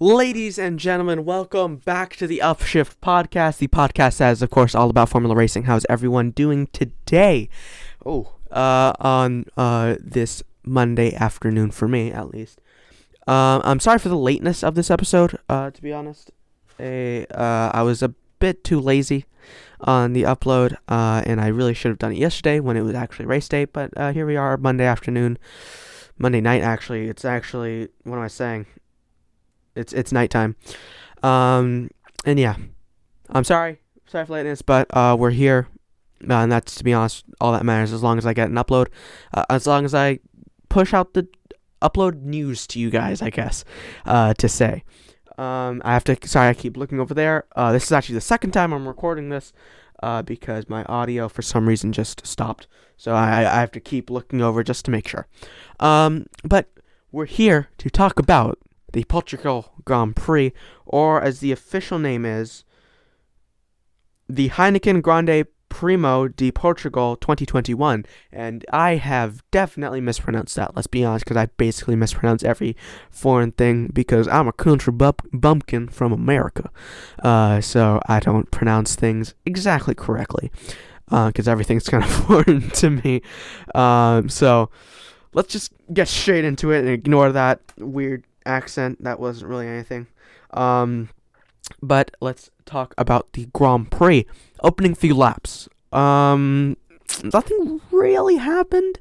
Ladies and gentlemen, welcome back to the Upshift podcast. The podcast that is, of course, all about Formula Racing. How's everyone doing today? On this Monday afternoon, for me, at least. I'm sorry for the lateness of this episode, to be honest. I was a bit too lazy on the upload, and I really should have done it yesterday when it was actually race day, but here we are, Monday night, actually. It's actually, what am I saying? It's nighttime. And yeah, I'm sorry for lateness, but we're here, and that's, to be honest, all that matters. As long as I get an upload, as long as I push out the upload news to you guys, I guess, to say. I keep looking over there. This is actually the second time I'm recording this, because my audio for some reason just stopped. So I have to keep looking over just to make sure. But we're here to talk about the Portuguese Grand Prix, or as the official name is, the Heineken Grande Primo de Portugal 2021. And I have definitely mispronounced that, let's be honest, because I basically mispronounce every foreign thing because I'm a country bumpkin from America. So I don't pronounce things exactly correctly, because everything's kind of foreign to me. So let's just get straight into it and ignore that weird accent. That wasn't really anything. But let's talk about the Grand Prix. Opening few laps. Nothing really happened.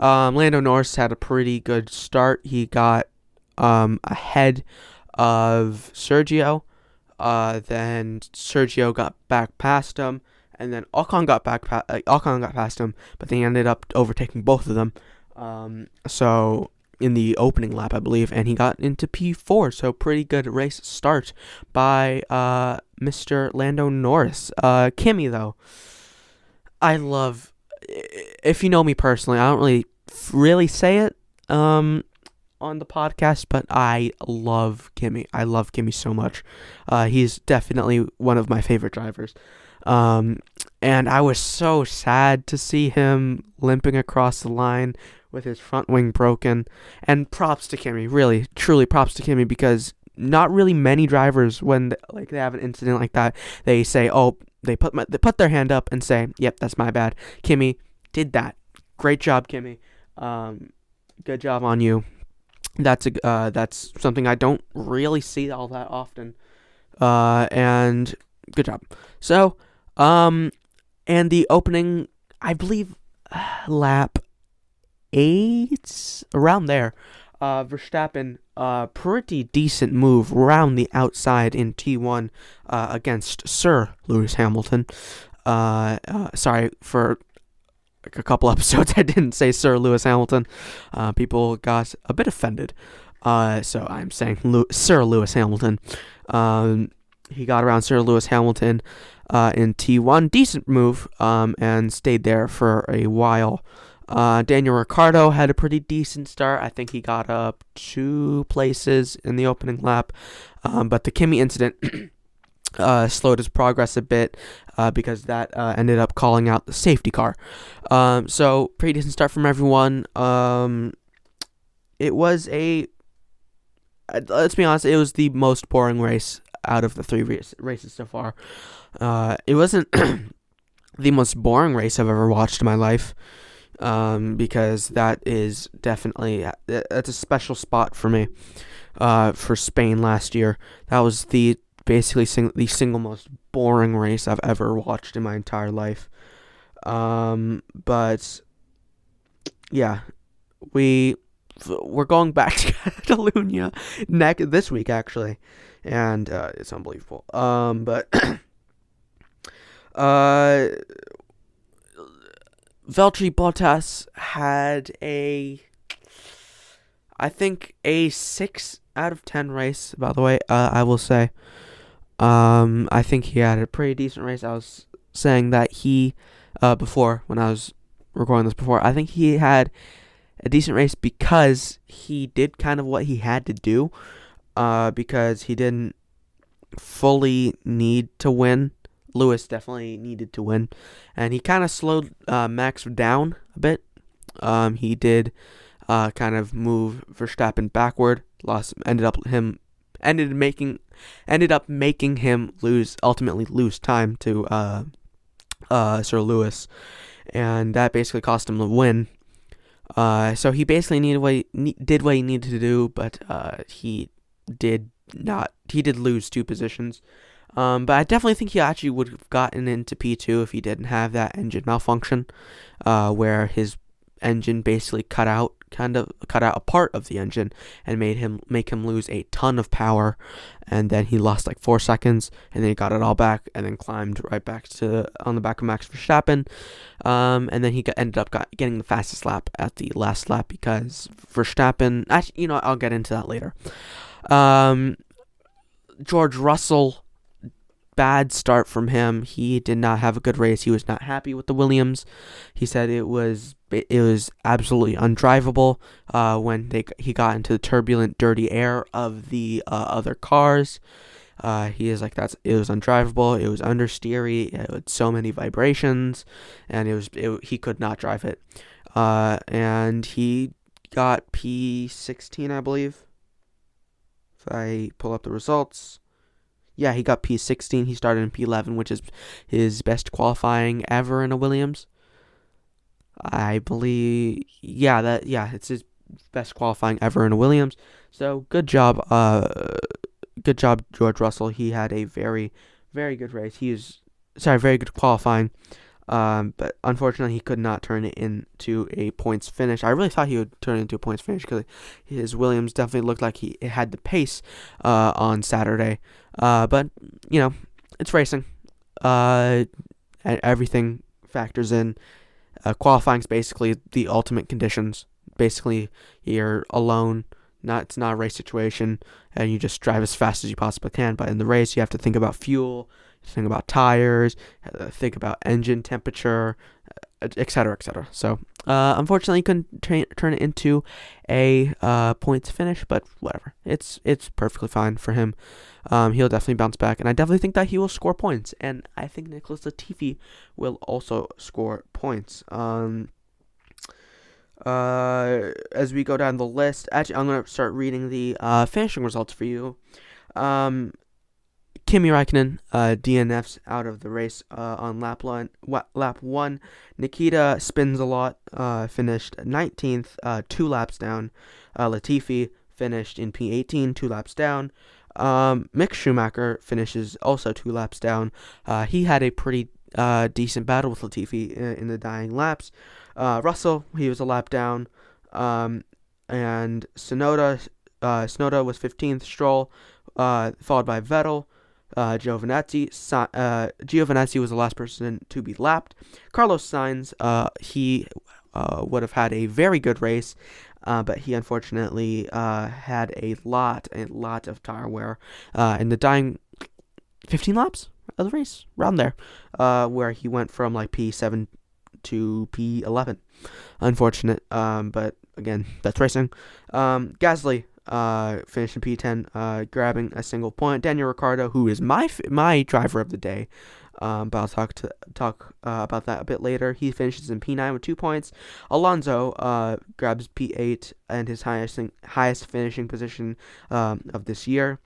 Lando Norris had a pretty good start. He got ahead of Sergio. Then Sergio got back past him, and then Ocon got past him, but they ended up overtaking both of them. So in the opening lap, I believe, and he got into P4, so pretty good race start by Mr. Lando Norris. Kimi, though, if you know me personally, I don't really say it on the podcast, but I love Kimi. I love Kimi so much. He's definitely one of my favorite drivers. And I was so sad to see him limping across the line with his front wing broken. And props to Kimi, really, truly props to Kimi, because not really many drivers, when they have an incident like that, they say, they put their hand up and say, yep, that's my bad. Kimi did that. Great job, Kimi. Good job on you. That's something I don't really see all that often. And good job. So, and the opening, I believe, lap 8, around there, Verstappen, pretty decent move around the outside in T1 against Sir Lewis Hamilton. Sorry for a couple episodes I didn't say Sir Lewis Hamilton. People got a bit offended. So I'm saying Sir Lewis Hamilton. He got around Sir Lewis Hamilton in T1. Decent move, and stayed there for a while. Daniel Riccardo had a pretty decent start. I think he got up 2 places in the opening lap. But the Kimi incident slowed his progress a bit, because that ended up calling out the safety car. So pretty decent start from everyone. It was let's be honest, it was the most boring race out of the 3 races so far. It wasn't the most boring race I've ever watched in my life. Because that's a special spot for me, for Spain last year. That was the single most boring race I've ever watched in my entire life. But yeah, we're going back to Catalonia this week, actually, and it's unbelievable. But Valtteri Bottas had a 6 out of 10 race, by the way, I will say. I think he had a pretty decent race. I was saying that before, when I was recording this before, I think he had a decent race because he did kind of what he had to do, because he didn't fully need to win. Lewis definitely needed to win, and he kind of slowed Max down a bit. He did kind of move Verstappen backward, ended up him ended up making him ultimately lose time to Sir Lewis, and that basically cost him the win. So he basically did what he needed to do, but he did lose 2 positions. But I definitely think he actually would have gotten into P2 if he didn't have that engine malfunction, where his engine basically cut out a part of the engine and make him lose a ton of power, and then he lost like 4 seconds, and then he got it all back, and then climbed right back on the back of Max Verstappen, and then he ended up getting the fastest lap at the last lap because Verstappen. Actually, I'll get into that later. George Russell. Bad start from him. He did not have a good race. He was not happy with the Williams. He said it was absolutely undrivable when he got into the turbulent, dirty air of the other cars. He is like, it was undrivable. It was understeery. It had so many vibrations, and he could not drive it. And he got P16, I believe. If I pull up the results. Yeah, he got P16. He started in P11, which is his best qualifying ever in a Williams. I believe, it's his best qualifying ever in a Williams. So good job, George Russell. He had a very, very good race. Very good qualifying. But unfortunately, he could not turn it into a points finish. I really thought he would turn it into a points finish because his Williams definitely looked like it had the pace on Saturday. But it's racing. Everything factors in. Qualifying is basically the ultimate conditions. Basically, you're alone. It's not a race situation, and you just drive as fast as you possibly can. But in the race, you have to think about fuel. Think about tires, think about engine temperature, etc., etc. So, unfortunately, he couldn't turn it into a points finish, but whatever. It's perfectly fine for him. He'll definitely bounce back, and I definitely think that he will score points. And I think Nicholas Latifi will also score points. As we go down the list, actually, I'm going to start reading the finishing results for you. Kimi Räikkönen DNFs out of the race on lap 1. Nikita spins a lot, finished 19th, 2 laps down. Latifi finished in P18, 2 laps down. Mick Schumacher finishes also 2 laps down. He had a pretty decent battle with Latifi in the dying laps. Russell, he was a lap down. And Tsunoda was 15th. Stroll, followed by Vettel. Giovinazzi was the last person to be lapped. Carlos Sainz, he would have had a very good race, but he unfortunately had a lot of tire wear in the dying 15 laps of the race, around there, where he went from like P7 to P11. Unfortunate, but again, that's racing. Gasly finished in P10, grabbing a single point. Daniel Ricciardo, who is my driver of the day, but I'll talk about that a bit later. He finishes in P9 with 2 points. Alonso grabs P8 and his highest finishing position of this year.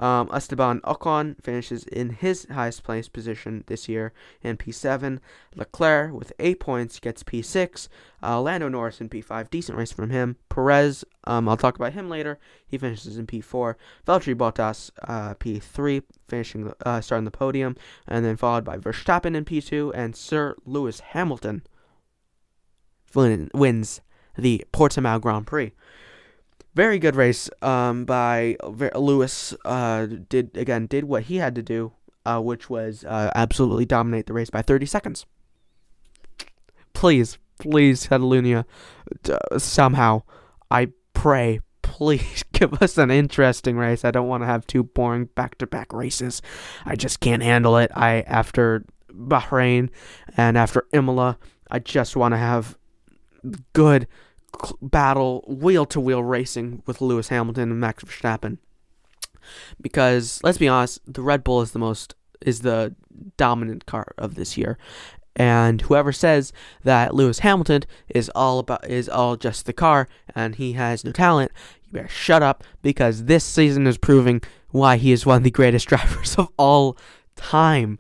Esteban Ocon finishes in his highest place position this year in P7. Leclerc with 8 points gets P6. Lando Norris in P5, decent race from him. Perez, I'll talk about him later. He finishes in P4. Valtteri Bottas, P3, starting the podium, and then followed by Verstappen in P2, and Sir Lewis Hamilton wins the Portimao Grand Prix. Very good race by Lewis. Did what he had to do, which was absolutely dominate the race by 30 seconds. Please, Catalunya, somehow, I pray, please give us an interesting race. I don't want to have 2 boring back-to-back races. I just can't handle it. After Bahrain and after Imola, I just want to have good battle, wheel-to-wheel racing with Lewis Hamilton and Max Verstappen. Because let's be honest, the Red Bull is the dominant car of this year, and whoever says that Lewis Hamilton is all just the car and he has no talent, you better shut up, because this season is proving why he is one of the greatest drivers of all time.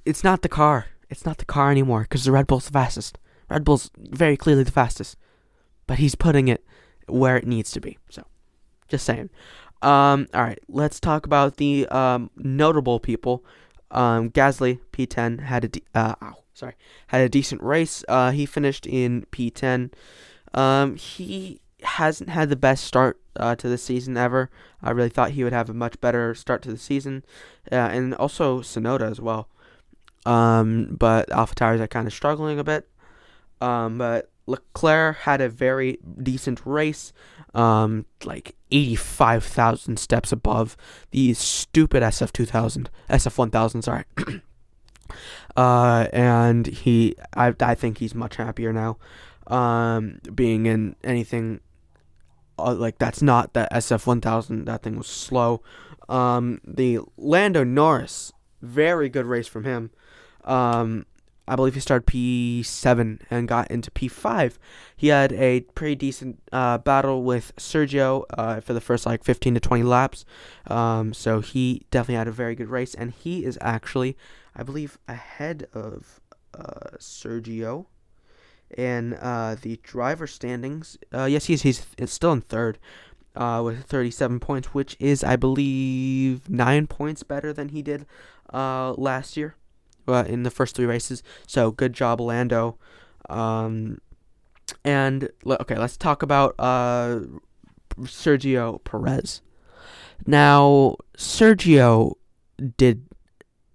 It's not the car. It's not the car anymore, because the Red Bull's the fastest. Red Bull's very clearly the fastest. But he's putting it where it needs to be. So, just saying. Alright, let's talk about the notable people. Gasly, P10, had a decent race. He finished in P10. He hasn't had the best start to the season ever. I really thought he would have a much better start to the season. And also Tsunoda as well. But AlphaTauri are kind of struggling a bit. But Leclerc had a very decent race. Like 85,000 steps above the stupid SF1000, sorry. And I think he's much happier now, being in anything, like that's not the SF1000, that thing was slow. The Lando Norris, very good race from him. I believe he started P7 and got into P5. He had a pretty decent battle with Sergio for the first 15 to 20 laps. So he definitely had a very good race, and he is actually, I believe, ahead of Sergio in the driver standings. Yes, he's still in third with 37 points, which is, I believe, 9 points better than he did last year. In the first 3 races. So good job, Lando. And let's talk about Sergio Perez. Now, Sergio did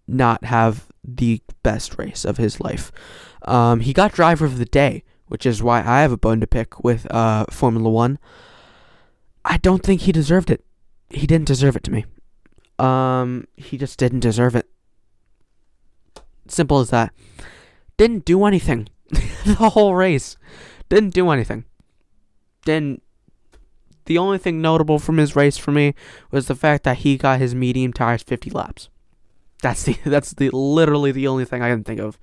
not have the best race of his life. He got driver of the day, which is why I have a bone to pick with Formula One. I don't think he deserved it. He didn't deserve it to me. He just didn't deserve it. Simple as that. Didn't do anything. The whole race. Didn't do anything. The only thing notable from his race for me was the fact that he got his medium tires 50 laps. That's literally the only thing I can think of.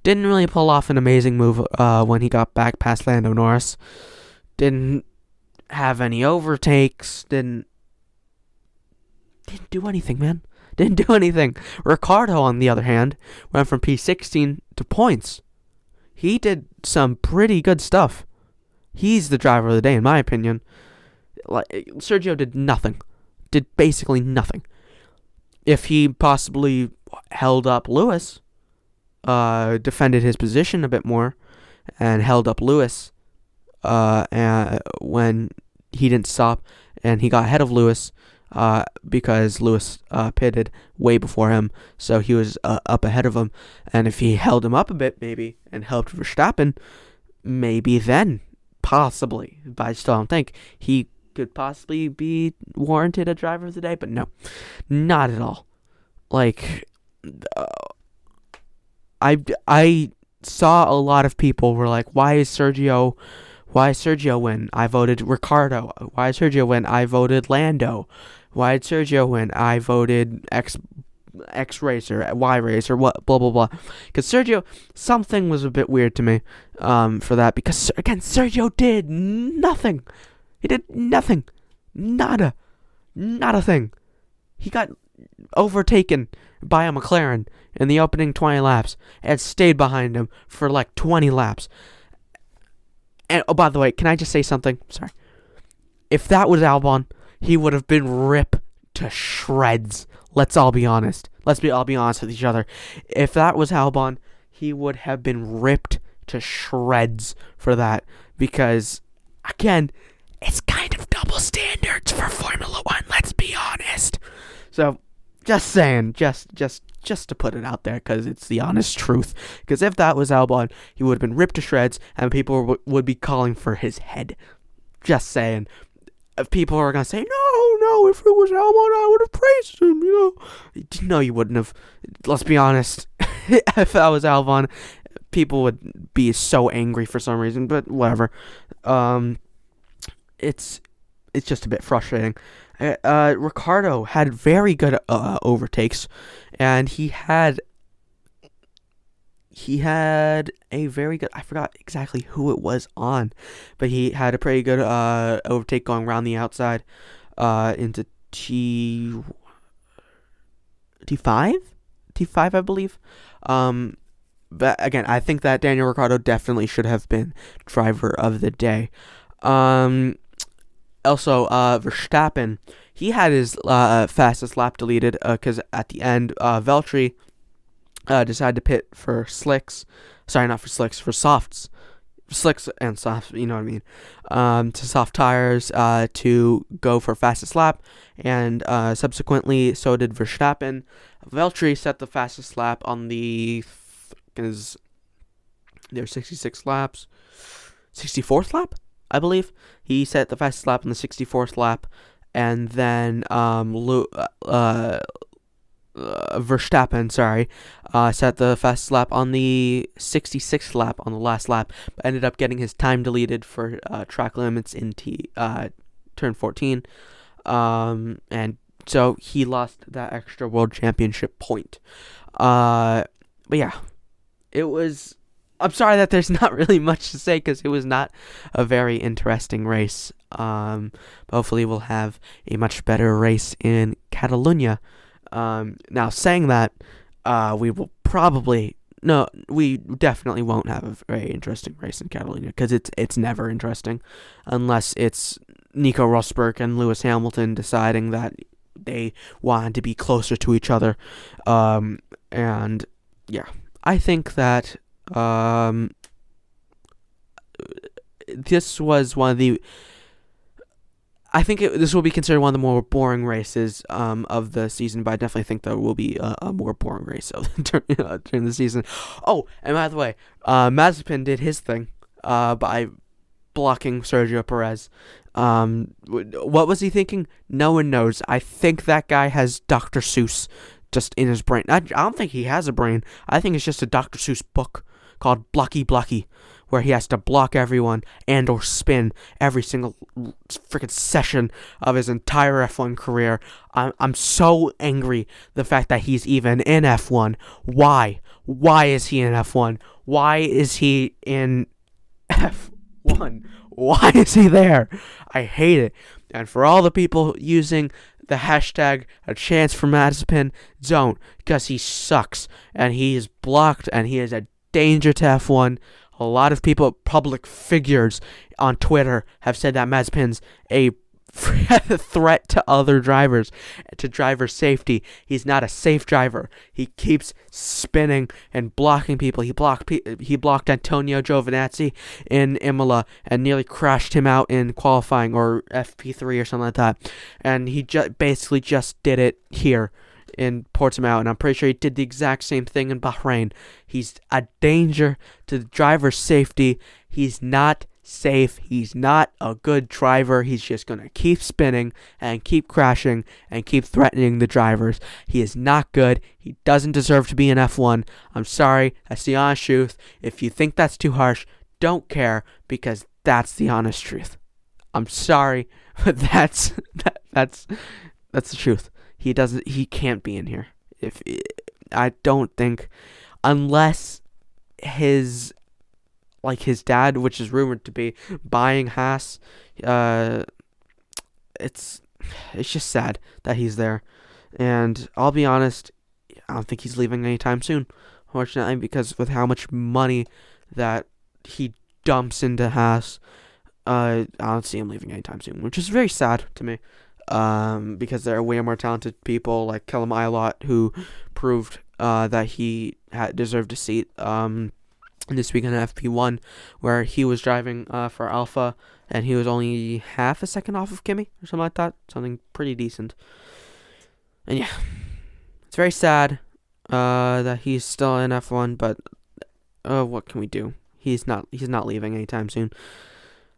Didn't really pull off an amazing move when he got back past Lando Norris. Didn't have any overtakes. Didn't do anything, man. Didn't do anything. Riccardo, on the other hand, went from P16 to points. He did some pretty good stuff. He's the driver of the day, in my opinion. Sergio did nothing. Did basically nothing. If he possibly held up Lewis, defended his position a bit more, and held up Lewis when he didn't stop, and he got ahead of Lewis, because Lewis pitted way before him, so he was up ahead of him. And if he held him up a bit, maybe, and helped Verstappen, maybe then, possibly, but I still don't think he could possibly be warranted a driver of the day. But no, not at all. I saw a lot of people were like, why is Sergio win? I voted Riccardo. Why is Sergio win? I voted Lando. Why did Sergio win? I voted X racer, Y racer, what, blah, blah, blah. Because Sergio, something was a bit weird to me for that. Because, again, Sergio did nothing. He did nothing. Nada. Not a thing. He got overtaken by a McLaren in the opening 20 laps and stayed behind him for 20 laps. And, oh, by the way, can I just say something? Sorry. If that was Albon, he would have been ripped to shreds. Let's all be honest. All be honest with each other. If that was Albon, he would have been ripped to shreds for that. Because, again, it's kind of double standards for Formula One. Let's be honest. So, just saying. Just to put it out there, because it's the honest truth. Because if that was Albon, he would have been ripped to shreds, and people would be calling for his head. Just saying. If people are going to say, no, if it was Albon, I would have praised him, No, you wouldn't have. Let's be honest. If that was Albon, people would be so angry for some reason, but whatever. It's just a bit frustrating. Riccardo had very good overtakes, and he he had a very good, I forgot exactly who it was on, but he had a pretty good overtake going around the outside into T5, I believe. But again, I think that Daniel Ricciardo definitely should have been driver of the day. Also, Verstappen, he had his fastest lap deleted because at the end, Valtteri decided to pit for slicks. Sorry, not for slicks, for softs. Slicks and softs, you know what I mean. To soft tires to go for fastest lap. And subsequently, so did Verstappen. Valtteri set the fastest lap on the... Because there's 66 laps. 64th lap, I believe. He set the fastest lap on the 64th lap. And then Verstappen, set the fastest lap on the 66th lap on the last lap, but ended up getting his time deleted for track limits in turn 14. And so he lost that extra world championship point. But yeah, it was... I'm sorry that there's not really much to say because it was not a very interesting race. Hopefully we'll have a much better race in Catalonia. Now, saying that, we definitely won't have a very interesting race in Catalonia because it's never interesting unless it's Nico Rosberg and Lewis Hamilton deciding that they wanted to be closer to each other. And yeah, I think that this was one of the... I think this will be considered one of the more boring races of the season, but I definitely think there will be a more boring race during the season. Oh, and by the way, Mazepin did his thing by blocking Sergio Perez. What was he thinking? No one knows. I think that guy has Dr. Seuss just in his brain. I don't think he has a brain. I think it's just a Dr. Seuss book called Blocky Blocky, where he has to block everyone and or spin every single freaking session of his entire F1 career. I'm so angry the fact that he's even in F1. Why? Why is he in F1? Why is he in F1? Why is he there? I hate it. And for all the people using the hashtag a chance for Mazepin, don't, because he sucks and he is blocked and he is a danger to F1. A lot of people, public figures on Twitter, have said that Mazepin's a threat to other drivers, to driver safety. He's not a safe driver. He keeps spinning and blocking people. He blocked Antonio Giovinazzi in Imola and nearly crashed him out in qualifying, or FP3 or something like that. And he basically just did it here in Portimao, and I'm pretty sure he did the exact same thing in Bahrain. He's a danger to the driver's safety. He's not safe. He's not a good driver. He's just going to keep spinning and keep crashing and keep threatening the drivers. He is not good. He doesn't deserve to be in F1. I'm sorry. That's the honest truth. If you think that's too harsh, don't care, because that's the honest truth. I'm sorry, but that's the truth. He can't be in here. I don't think, unless his dad, which is rumored to be buying Haas, it's just sad that he's there. And I'll be honest, I don't think he's leaving anytime soon, unfortunately, because with how much money that he dumps into Haas, I don't see him leaving anytime soon, which is very sad to me. Because there are way more talented people like Callum Ilott who proved that he deserved a seat this week in FP1, where he was driving for Alpha, and he was only half a second off of Kimi or something like that, something pretty decent. And yeah, it's very sad that he's still in F1, but what can we do? He's not leaving anytime soon.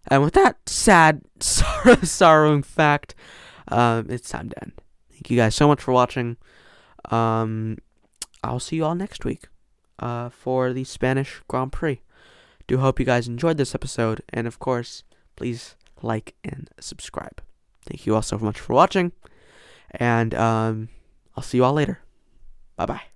And with that sad, sorrowing fact, it's time to end. Thank you guys so much for watching. I'll see you all next week for the Spanish Grand Prix. Do hope you guys enjoyed this episode, and of course, please like and subscribe. Thank you all so much for watching, and I'll see you all later. Bye bye.